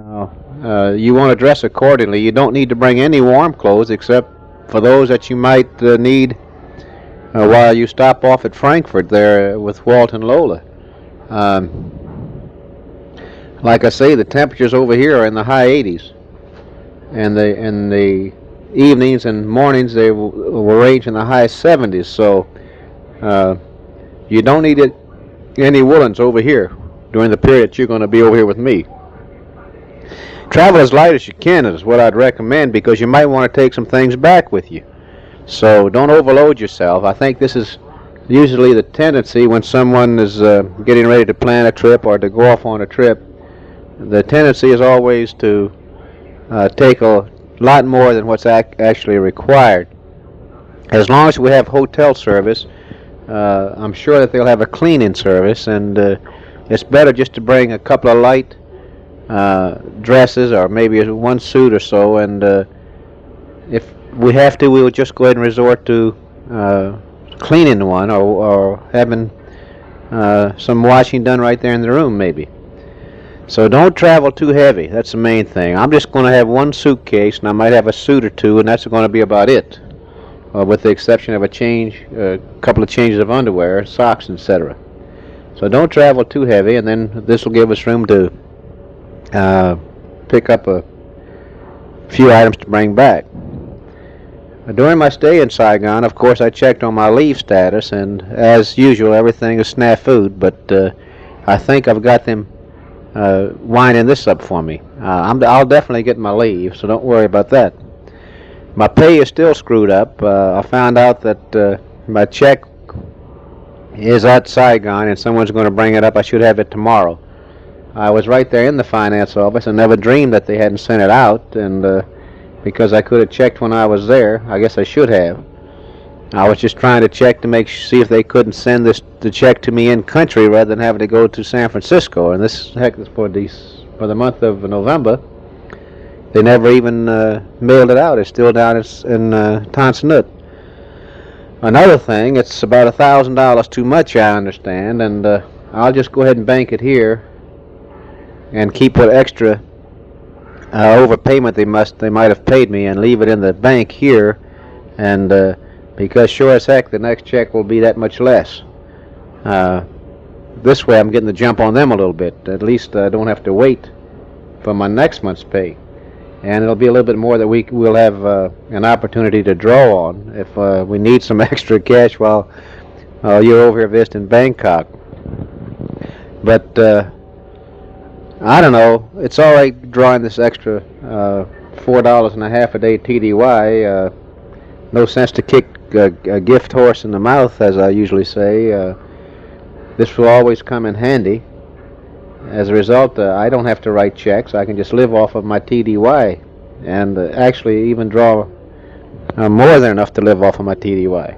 You want to dress accordingly. You don't need to bring any warm clothes except for those that you might need while you stop off at Frankfurt there with Walt and Lola. Um, like I say, the temperatures over here are in the high 80s, and the evenings and mornings they will range in the high 70s. So uh, you don't need any woolens over here during the period that you're going to be over here with me. Travel as light as you can is what I'd recommend because you might want to take some things back with you. So don't overload yourself. I think this is usually the tendency when someone is getting ready to plan a trip or to go off on a trip. The tendency is always to take a lot more than what's actually required. As long as we have hotel service, I'm sure that they'll have a cleaning service, and it's better just to bring a couple of light dresses or maybe one suit or so, and if we have to, we'll just go ahead and resort to cleaning one or having some washing done right there in the room maybe. So don't travel too heavy. That's the main thing. I'm just going to have one suitcase, and I might have a suit or two, and that's going to be about it, with the exception of a couple of changes of underwear, socks, etc. So don't travel too heavy, and then this will give us room to pick up a few items to bring back. During my stay in Saigon, of course, I checked on my leave status, and as usual, everything is snafu'd, but I think I've got them winding this up for me. I'll definitely get my leave, so don't worry about that. My pay is still screwed up. I found out that my check is at Saigon, and someone's going to bring it up. I should have it tomorrow. I was right there in the finance office and never dreamed that they hadn't sent it out, and because I could have checked when I was there, I guess I should have. I was just trying to check to see if they couldn't send the check to me in country rather than having to go to San Francisco. And this heck is for the month of November. They never even mailed it out. It's still down in Tonsnut. Another thing, it's about $1,000 too much, I understand, and I'll just go ahead and bank it here and keep what extra overpayment they might have paid me and leave it in the bank here, and because sure as heck the next check will be that much less. This way I'm getting the jump on them a little bit. At least I don't have to wait for my next month's pay, and it'll be a little bit more that we'll have an opportunity to draw on if we need some extra cash while you're over here visiting Bangkok. But I don't know. It's all right drawing this extra $4.50 a day TDY. No sense to kick a gift horse in the mouth, as I usually say. This will always come in handy. As a result, I don't have to write checks. I can just live off of my TDY, and actually even draw more than enough to live off of my TDY.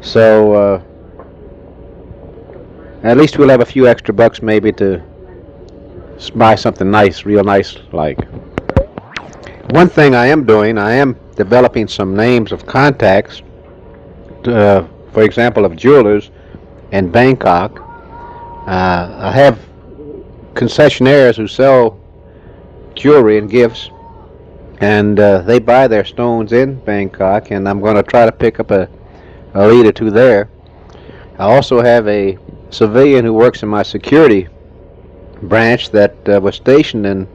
So at least we'll have a few extra bucks maybe to buy something nice, real nice like. One thing I am doing, I am developing some names of contacts, for example, of jewelers in Bangkok. I have concessionaires who sell jewelry and gifts, and they buy their stones in Bangkok, and I'm going to try to pick up a lead or two there. I also have a civilian who works in my security branch that was stationed in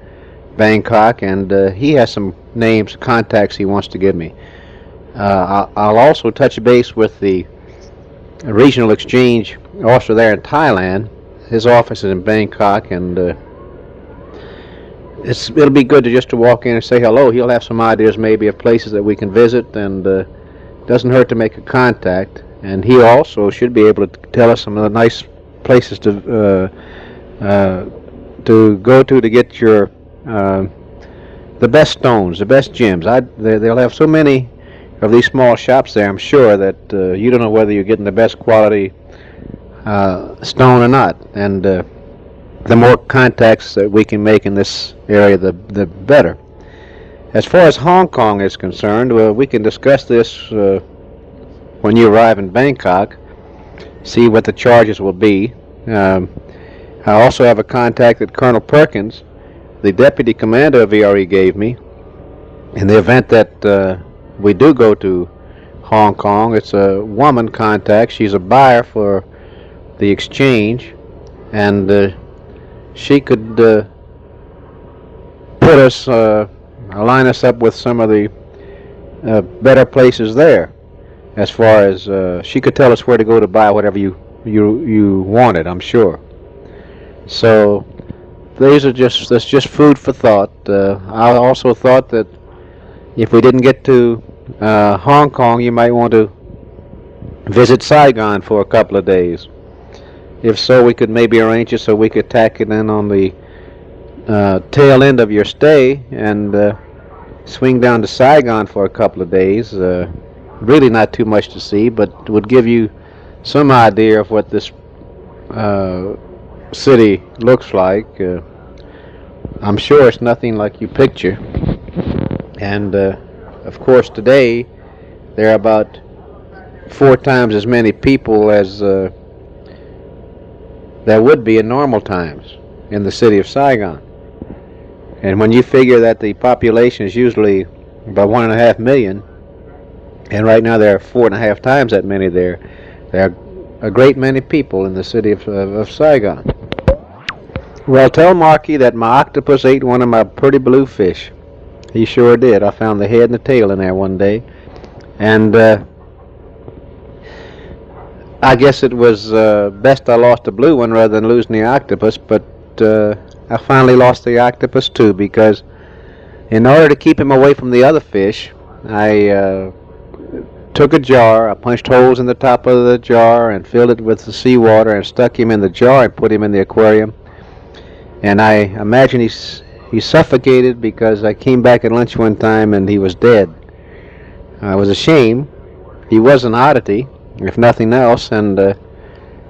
Bangkok, and he has some names, contacts he wants to give me. I'll also touch base with the regional exchange officer there in Thailand. His office is in Bangkok, and it'll be good to walk in and say hello. He'll have some ideas maybe of places that we can visit, and doesn't hurt to make a contact. And he also should be able to tell us some of the nice places to go to get your the best stones, the best gems. They'll have so many of these small shops there, I'm sure, that you don't know whether you're getting the best quality stone or not. And the more contacts that we can make in this area, the better. As far as Hong Kong is concerned, we can discuss this when you arrive in Bangkok, see what the charges will be. I also have a contact that Colonel Perkins, the deputy commander of VRE, gave me. In the event that we do go to Hong Kong, it's a woman contact. She's a buyer for the exchange, and she could put us, line us up with some of the better places there. As far as she could tell us where to go to buy whatever you wanted, I'm sure. So that's just food for thought. I also thought that if we didn't get to Hong Kong, you might want to visit Saigon for a couple of days. If so, we could maybe arrange it so we could tack it in on the tail end of your stay and swing down to Saigon for a couple of days. Really not too much to see, but would give you some idea of what this city looks like. I'm sure it's nothing like you picture. And of course today there are about 4 times as many people as there would be in normal times in the city of Saigon. And when you figure that the population is usually about 1.5 million, and right now there are 4.5 times that many there are a great many people in the city of Saigon. Well, tell Marky that my octopus ate one of my pretty blue fish. He sure did. I found the head and the tail in there one day. And I guess it was best I lost the blue one rather than losing the octopus, but I finally lost the octopus too, because in order to keep him away from the other fish, I took a jar, I punched holes in the top of the jar and filled it with the seawater and stuck him in the jar and put him in the aquarium. And I imagine he suffocated because I came back at lunch one time and he was dead. It was a shame. He was an oddity, if nothing else, and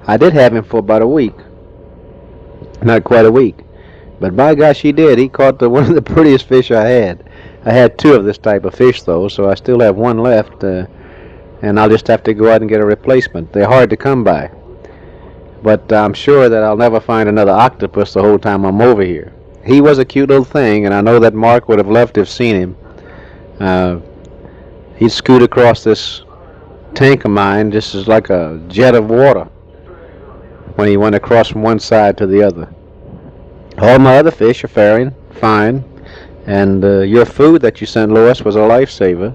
I did have him for about a week. Not quite a week. But by gosh, he did. He caught one of the prettiest fish I had. I had 2 of this type of fish, though, so I still have 1 left, and I'll just have to go out and get a replacement. They're hard to come by. But I'm sure that I'll never find another octopus the whole time I'm over here. He was a cute little thing, and I know that Mark would have loved to have seen him. He'd scoot across this tank of mine just as like a jet of water when he went across from one side to the other. All my other fish are faring fine, and your food that you sent, Lois, was a lifesaver.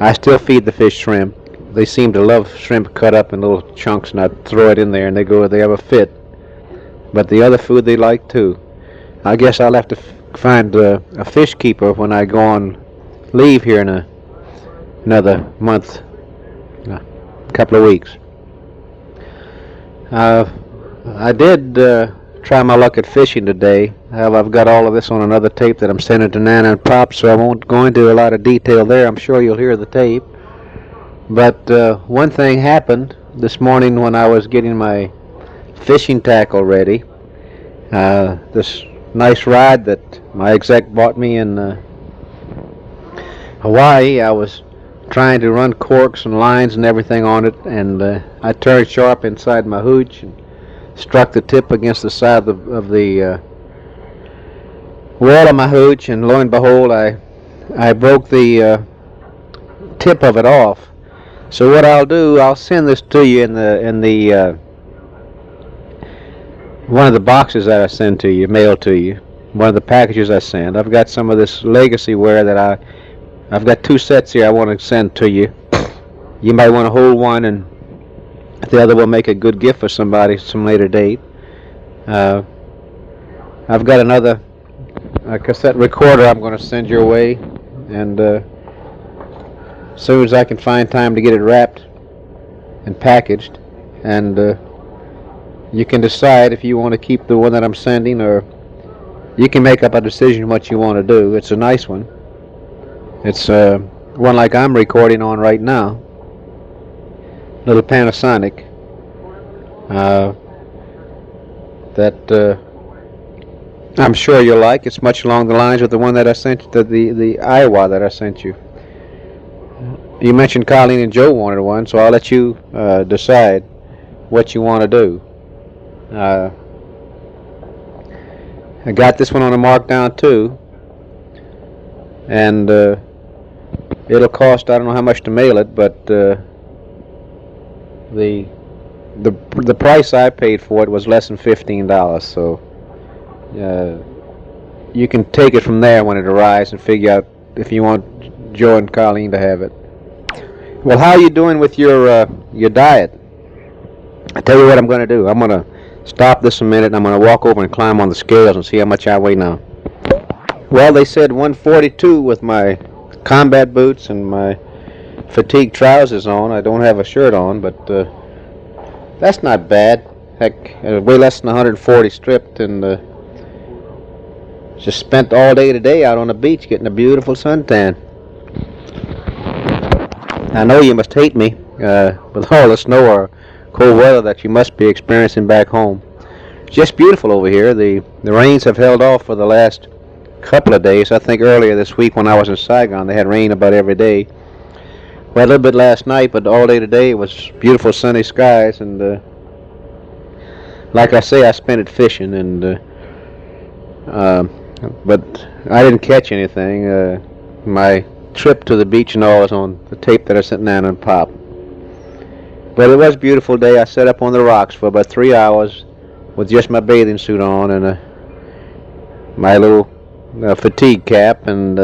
I still feed the fish shrimp. They seem to love shrimp cut up in little chunks, and I throw it in there, and they have a fit. But the other food they like too. I guess I'll have to find a fish keeper when I go on leave here in another month, a couple of weeks. I did try my luck at fishing today. I've got all of this on another tape that I'm sending to Nana and Pop, so I won't go into a lot of detail there. I'm sure you'll hear the tape. But one thing happened this morning when I was getting my fishing tackle ready. This nice rod that my exec bought me in Hawaii, I was trying to run corks and lines and everything on it, and I turned sharp inside my hooch and struck the tip against the side of the wall of my hooch, and lo and behold, I broke the tip of it off. So what I'll do, I'll send this to you in the one of the boxes that I send to you, mail to you, one of the packages I send. I've got some of this legacy wear that I've got 2 sets here I want to send to you. You might want to hold one, and the other will make a good gift for somebody some later date. I've got another cassette recorder I'm going to send your way, and as soon as I can find time to get it wrapped and packaged, and you can decide if you want to keep the one that I'm sending, or you can make up a decision what you want to do. It's a nice one. It's one like I'm recording on right now, little Panasonic, that I'm sure you'll like. It's much along the lines of the one that I sent you, the Iowa that I sent you. You mentioned Colleen and Joe wanted one, so I'll let you decide. what you want to do. Uh, I got this one on a markdown too, and it'll cost, I don't know how much to mail it, but the the price I paid for it was less than $15. So you can take it from there when it arrives and figure out if you want Joe and Colleen to have it. Well, how are you doing with your diet? I tell you what I'm going to do. I'm going to stop this a minute, and I'm going to walk over and climb on the scales and see how much I weigh now. Well, they said 142 with my combat boots and my fatigue trousers on. I don't have a shirt on, but that's not bad. Heck, way less than 140 stripped, and just spent all day today out on the beach getting a beautiful suntan. I know you must hate me with all the snow or cold weather that you must be experiencing back home. It's just beautiful over here. The rains have held off for the last couple of days. I think earlier this week when I was in Saigon, they had rain about every day. Well, a little bit last night, but all day today it was beautiful sunny skies. And like I say, I spent it fishing, and but I didn't catch anything. My trip to the beach and all is on the tape that I sent down on Pop. But it was a beautiful day. I sat up on the rocks for about 3 hours with just my bathing suit on and my little fatigue cap, and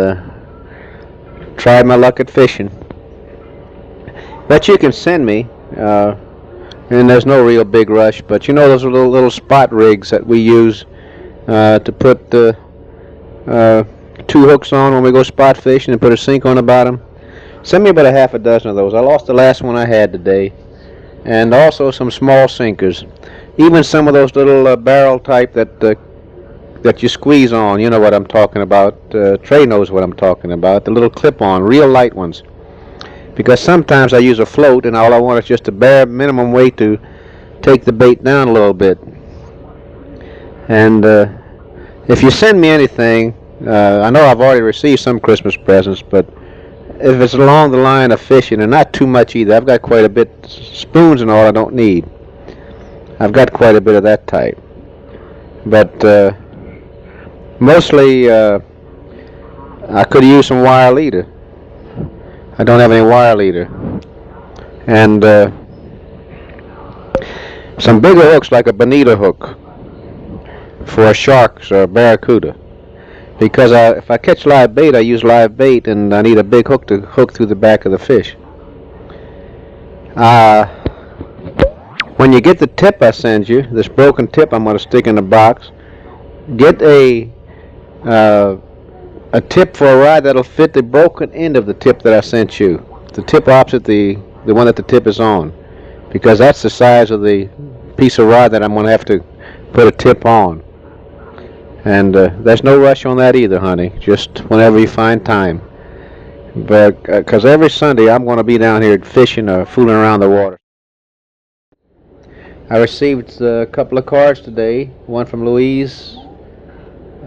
tried my luck at fishing. But you can send me, and there's no real big rush, but you know those little spot rigs that we use to put two hooks on when we go spot fishing and put a sink on the bottom? Send me about a half a dozen of those. I lost the last one I had today. And also some small sinkers. Even some of those little barrel type that you squeeze on. You know what I'm talking about. Trey knows what I'm talking about. The little clip-on, real light ones. Because sometimes I use a float, and all I want is just a bare minimum weight to take the bait down a little bit. And if you send me anything, I know I've already received some Christmas presents, but if it's along the line of fishing, and not too much either, I've got quite a bit, spoons and all I don't need. I've got quite a bit of that type. But mostly I could use some wire leader. I don't have any wire leader. And some bigger hooks like a bonita hook for a shark or a barracuda. Because if I catch live bait, I use live bait, and I need a big hook to hook through the back of the fish. When you get the tip I send you, this broken tip I'm going to stick in the box, get a tip for a rod that'll fit the broken end of the tip that I sent you. The tip opposite the one that the tip is on. Because that's the size of the piece of rod that I'm going to have to put a tip on. And there's no rush on that either, honey. Just whenever you find time. But because every Sunday I'm going to be down here fishing or fooling around the water. I received a couple of cards today. One from Lois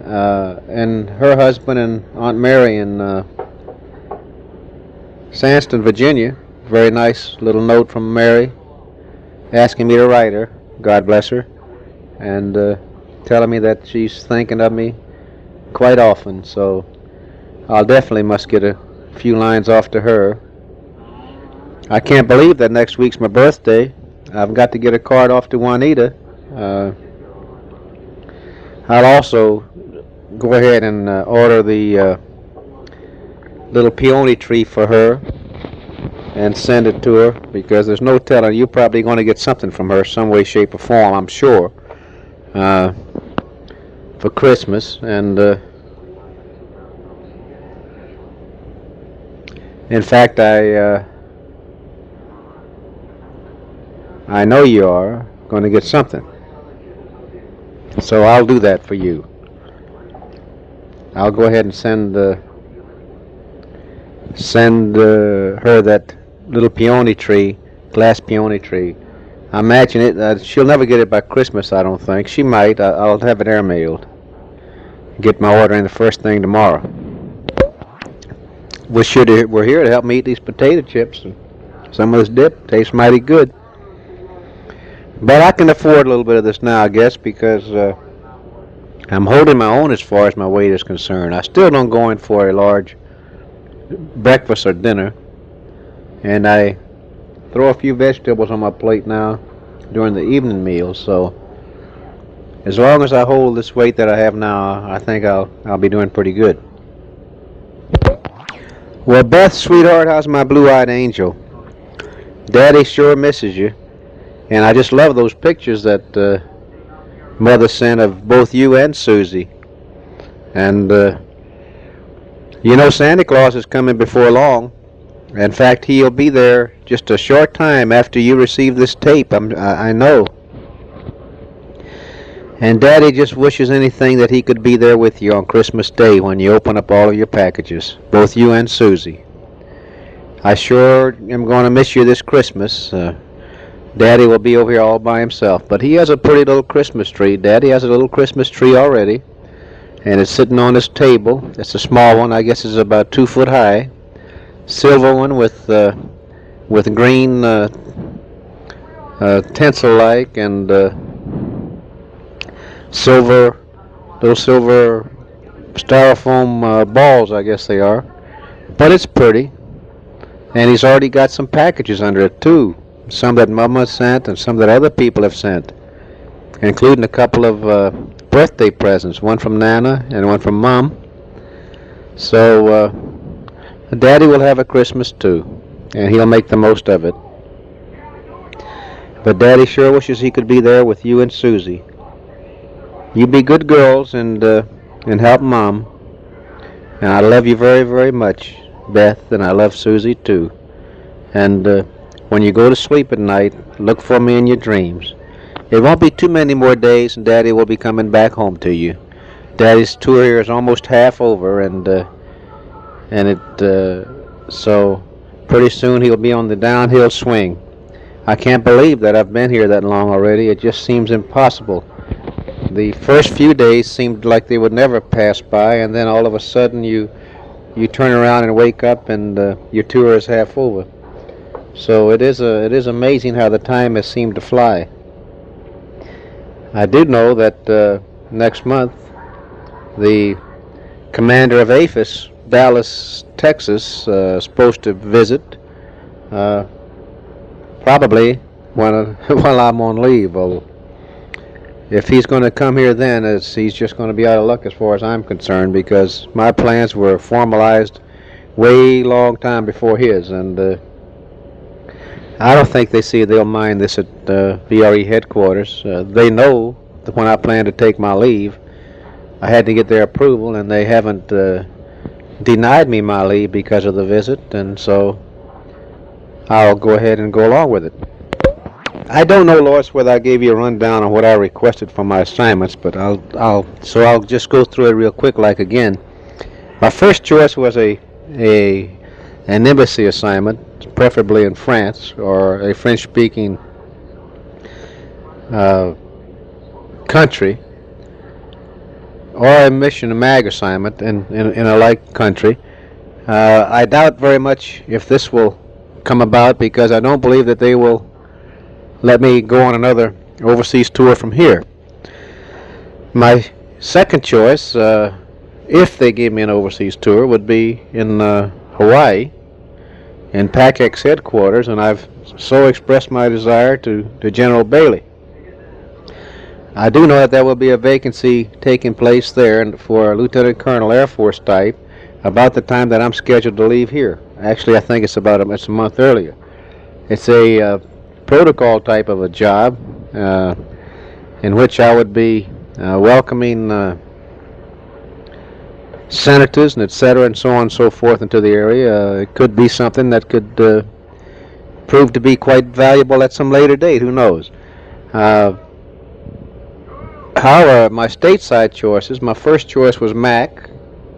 and her husband and Aunt Mary in Sandston, Virginia. Very nice little note from Mary asking me to write her. God bless her. And telling me that she's thinking of me quite often, so I'll definitely must get a few lines off to her. I can't believe that next week's my birthday. I've got to get a card off to Juanita. I'll also go ahead and order the little peony tree for her and send it to her, because there's no telling. You're probably going to get something from her some way, shape, or form, I'm sure. For Christmas, and in fact I know you are going to get something, so I'll do that for you. I'll go ahead and send her that little peony tree, glass peony tree. I imagine it. She'll never get it by Christmas, I don't think. She might. I'll have it airmailed. Get my order in the first thing tomorrow. We're here to help me eat these potato chips. And some of this dip tastes mighty good. But I can afford a little bit of this now, I guess, because I'm holding my own as far as my weight is concerned. I still don't go in for a large breakfast or dinner, and I throw a few vegetables on my plate now during the evening meals. So as long as I hold this weight that I have now, I think I'll be doing pretty good. Well, Beth, sweetheart, how's my blue-eyed angel? Daddy sure misses you, and I just love those pictures that Mother sent of both you and Susie. And you know, Santa Claus is coming before long. In fact, he'll be there just a short time after you receive this tape. I know. And Daddy just wishes anything that he could be there with you on Christmas Day when you open up all of your packages, both you and Susie. I sure am going to miss you this Christmas. Daddy will be over here all by himself, but he has a pretty little Christmas tree. Daddy has a little Christmas tree already, and it's sitting on his table. It's a small one. I guess it's about 2 foot high. Silver one with green tinsel-like and little silver styrofoam balls, I guess they are. But it's pretty, and he's already got some packages under it too. Some that Mama sent and some that other people have sent, including a couple of birthday presents, one from Nana and one from Mom. So Daddy will have a Christmas too, and he'll make the most of it. But Daddy sure wishes he could be there with you and Susie. You be good girls and help Mom. And I love you very, very much, Beth, and I love Susie too. And when you go to sleep at night, look for me in your dreams. It won't be too many more days, and Daddy will be coming back home to you. Daddy's tour here is almost half over, so pretty soon he'll be on the downhill swing. I can't believe that I've been here that long already. It just seems impossible. The first few days seemed like they would never pass by, and then all of a sudden you turn around and wake up and your tour is half over. So it is amazing how the time has seemed to fly. I did know that next month the commander of APHIS, Dallas, Texas, is supposed to visit, probably while I'm on leave. Although if he's going to come here then, he's just going to be out of luck as far as I'm concerned, because my plans were formalized way long time before his, and I don't think they'll mind this at VRE headquarters. They know that when I plan to take my leave, I had to get their approval, and they haven't denied me my leave because of the visit, and so I'll go ahead and go along with it. I don't know, Lois, whether I gave you a rundown on what I requested for my assignments, but I'll just go through it real quick, like again. My first choice was an embassy assignment, preferably in France or a French-speaking country, or a mission mag assignment in a like country. I doubt very much if this will come about, because I don't believe that they will let me go on another overseas tour from here. My second choice, if they gave me an overseas tour, would be in Hawaii, in PACX headquarters, and I've so expressed my desire to General Bailey. I do know that there will be a vacancy taking place there for a Lieutenant Colonel Air Force type about the time that I'm scheduled to leave here. Actually, I think it's a month earlier. It's a protocol type of a job in which I would be welcoming senators and etc. and so on and so forth into the area. It could be something that could prove to be quite valuable at some later date. Who knows? However, my stateside choices, my first choice was MAC,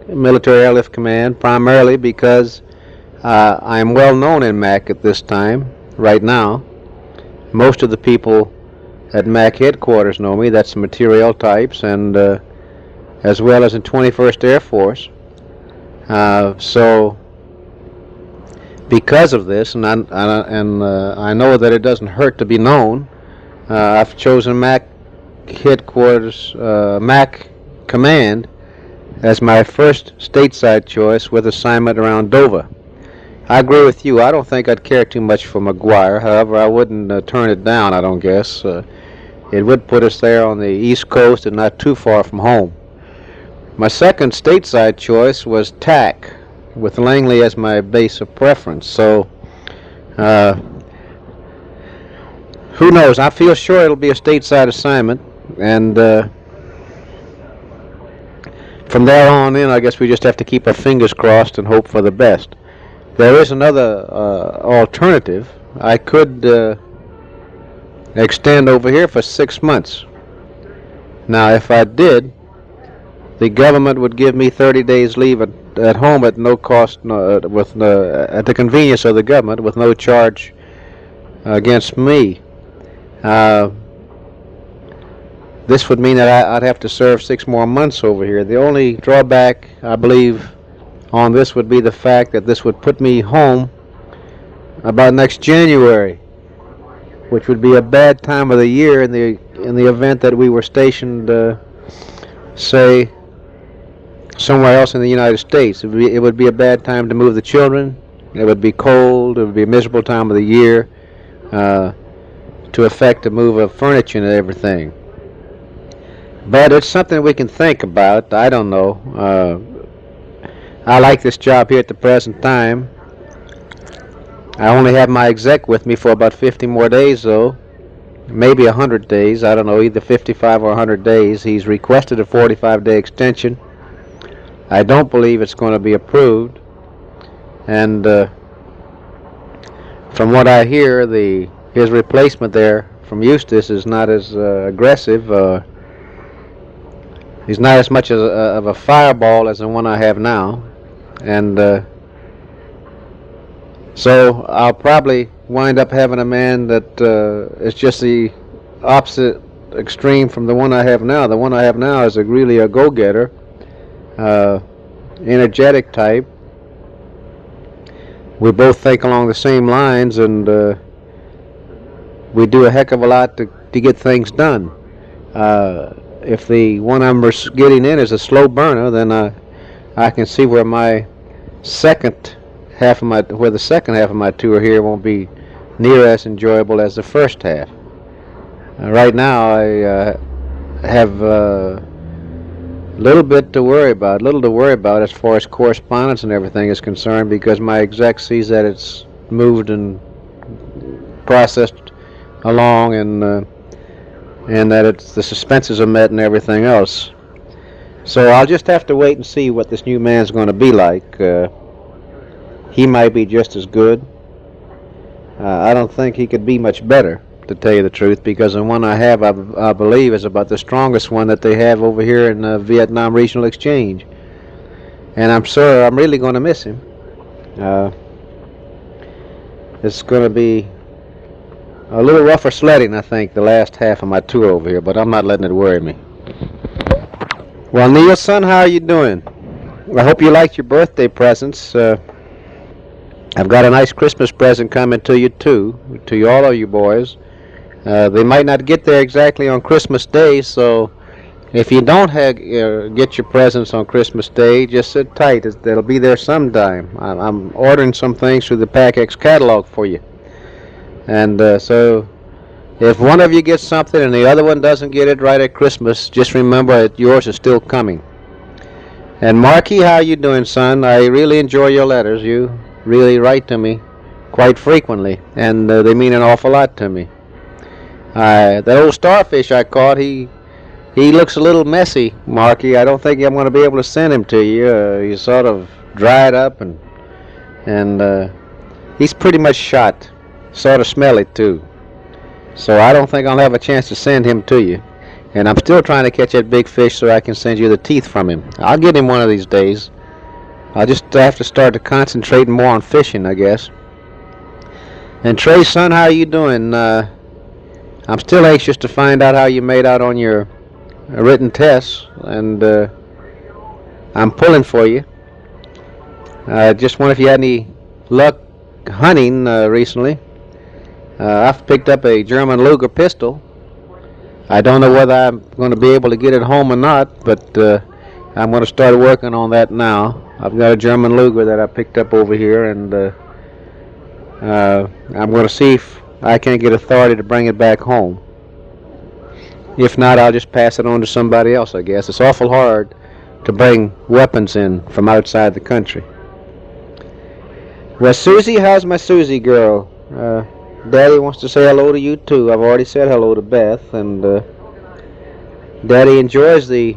Military Airlift Command, primarily because I am well known in MAC at this time, right now. Most of the people at MAC headquarters know me. That's the material types, and as well as in 21st Air Force. So because of this, and I know that it doesn't hurt to be known, I've chosen MAC headquarters, MAC command as my first stateside choice with assignment around Dover. I agree with you. I don't think I'd care too much for McGuire. However, I wouldn't turn it down, I don't guess. It would put us there on the East Coast and not too far from home. My second stateside choice was TAC, with Langley as my base of preference. So, who knows? I feel sure it'll be a stateside assignment, and from there on in, I guess we just have to keep our fingers crossed and hope for the best. There is another alternative. I could extend over here for 6 months. Now, if I did, the government would give me 30 days leave at home at no cost, at the convenience of the government, with no charge against me. This would mean that I'd have to serve 6 more months over here. The only drawback, I believe, on this would be the fact that this would put me home about next January, which would be a bad time of the year in the event that we were stationed, say, somewhere else in the United States. It would be a bad time to move the children. It would be cold. It would be a miserable time of the year to effect the move of furniture and everything. But it's something we can think about. I don't know. I like this job here at the present time. I only have my exec with me for about 50 more days, though. Maybe 100 days. I don't know, either 55 or 100 days. He's requested a 45-day extension. I don't believe it's going to be approved. And from what I hear, his replacement there from Eustis is not as aggressive. He's not as much of a fireball as the one I have now. And so I'll probably wind up having a man that is just the opposite extreme from the one I have now. The one I have now is really a go-getter, energetic type. We both think along the same lines, and we do a heck of a lot to get things done. If the one I'm getting in is a slow burner, then I can see where the second half of my tour here won't be near as enjoyable as the first half. Right now, I have little to worry about as far as correspondence and everything is concerned, because my exec sees that it's moved and processed along, and that the suspenses are met and everything else. So I'll just have to wait and see what this new man's going to be like. He might be just as good. I don't think he could be much better, to tell you the truth, because the one I have, I believe, is about the strongest one that they have over here in the Vietnam Regional Exchange. And I'm really going to miss him. It's going to be a little rougher sledding, I think, the last half of my tour over here, but I'm not letting it worry me. Well, Neil, son, how are you doing? I hope you liked your birthday presents. I've got a nice Christmas present coming to you, too, to all of you boys. They might not get there exactly on Christmas Day, so if you don't get your presents on Christmas Day, just sit tight. They'll be there sometime. I'm ordering some things through the PACX catalog for you. And so if one of you gets something and the other one doesn't get it right at Christmas, just remember that yours is still coming. And Marky, how you doing, son? I really enjoy your letters. You really write to me quite frequently, and they mean an awful lot to me. That old starfish I caught, he looks a little messy, Marky. I don't think I'm going to be able to send him to you. He's sort of dried up, and he's pretty much shot. Sort of smelly, too. So I don't think I'll have a chance to send him to you. And I'm still trying to catch that big fish so I can send you the teeth from him. I'll get him one of these days. I'll just have to start to concentrate more on fishing, I guess. And Trey, son, how are you doing? I'm still anxious to find out how you made out on your written tests, and I'm pulling for you. I just wonder if you had any luck hunting recently. I've picked up a German Luger pistol, I don't know whether I'm going to be able to get it home or not, but I'm going to start working on that now. I've got a German Luger that I picked up over here, and I'm going to see if I can't get authority to bring it back home. If not, I'll just pass it on to somebody else, I guess. It's awful hard to bring weapons in from outside the country. Well, Susie, how's my Susie girl? Daddy wants to say hello to you, too. I've already said hello to Beth, and Daddy enjoys the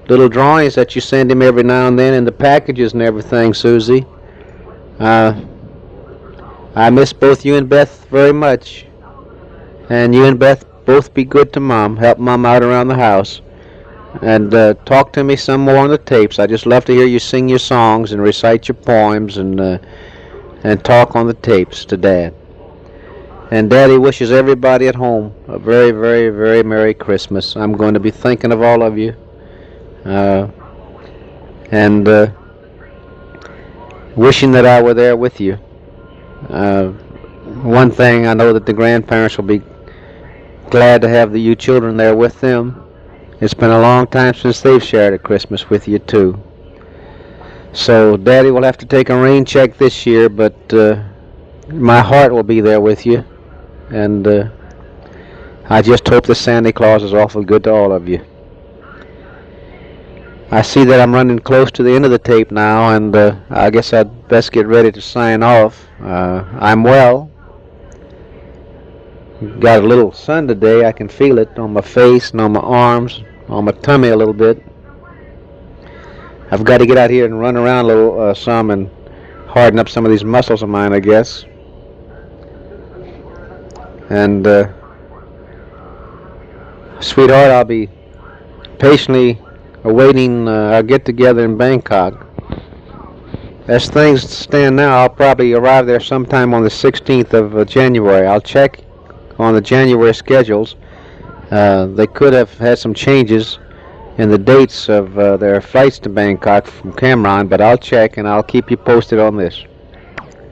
little drawings that you send him every now and then and the packages and everything, Susie. I miss both you and Beth very much. And you and Beth both be good to Mom. Help Mom out around the house. And talk to me some more on the tapes. I just love to hear you sing your songs and recite your poems and talk on the tapes to Dad. And Daddy wishes everybody at home a very, very, very Merry Christmas. I'm going to be thinking of all of you. And wishing that I were there with you. One thing, I know that the grandparents will be glad to have you children there with them. It's been a long time since they've shared a Christmas with you, too. So Daddy will have to take a rain check this year, but my heart will be there with you. And I just hope that Santa Claus is awful good to all of you. I see that I'm running close to the end of the tape now, and I guess I'd best get ready to sign off. I'm well. Got a little sun today. I can feel it on my face and on my arms, on my tummy a little bit. I've got to get out here and run around a little some and harden up some of these muscles of mine, I guess. And sweetheart, I'll be patiently awaiting our get-together in Bangkok. As things stand now, I'll probably arrive there sometime on the 16th of January. I'll check on the January schedules. They could have had some changes in the dates of their flights to Bangkok from Cameron, but I'll check and I'll keep you posted on this.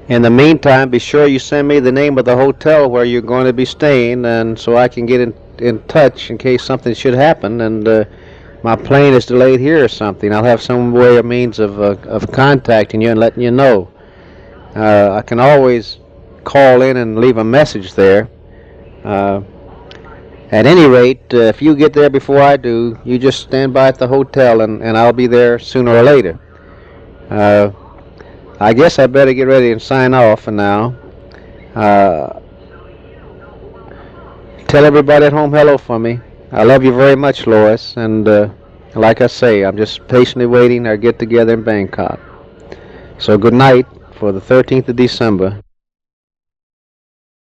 In the meantime, be sure you send me the name of the hotel where you're going to be staying, and so I can get in touch in case something should happen and my plane is delayed here or something. I'll have some way or means of contacting you and letting you know. I can always call in and leave a message there. At any rate, if you get there before I do, you just stand by at the hotel and I'll be there sooner or later. I guess I better get ready and sign off for now. Tell everybody at home hello for me. I love you very much, Lois, and like I say, I'm just patiently waiting our get-together in Bangkok. So good night for the 13th of December.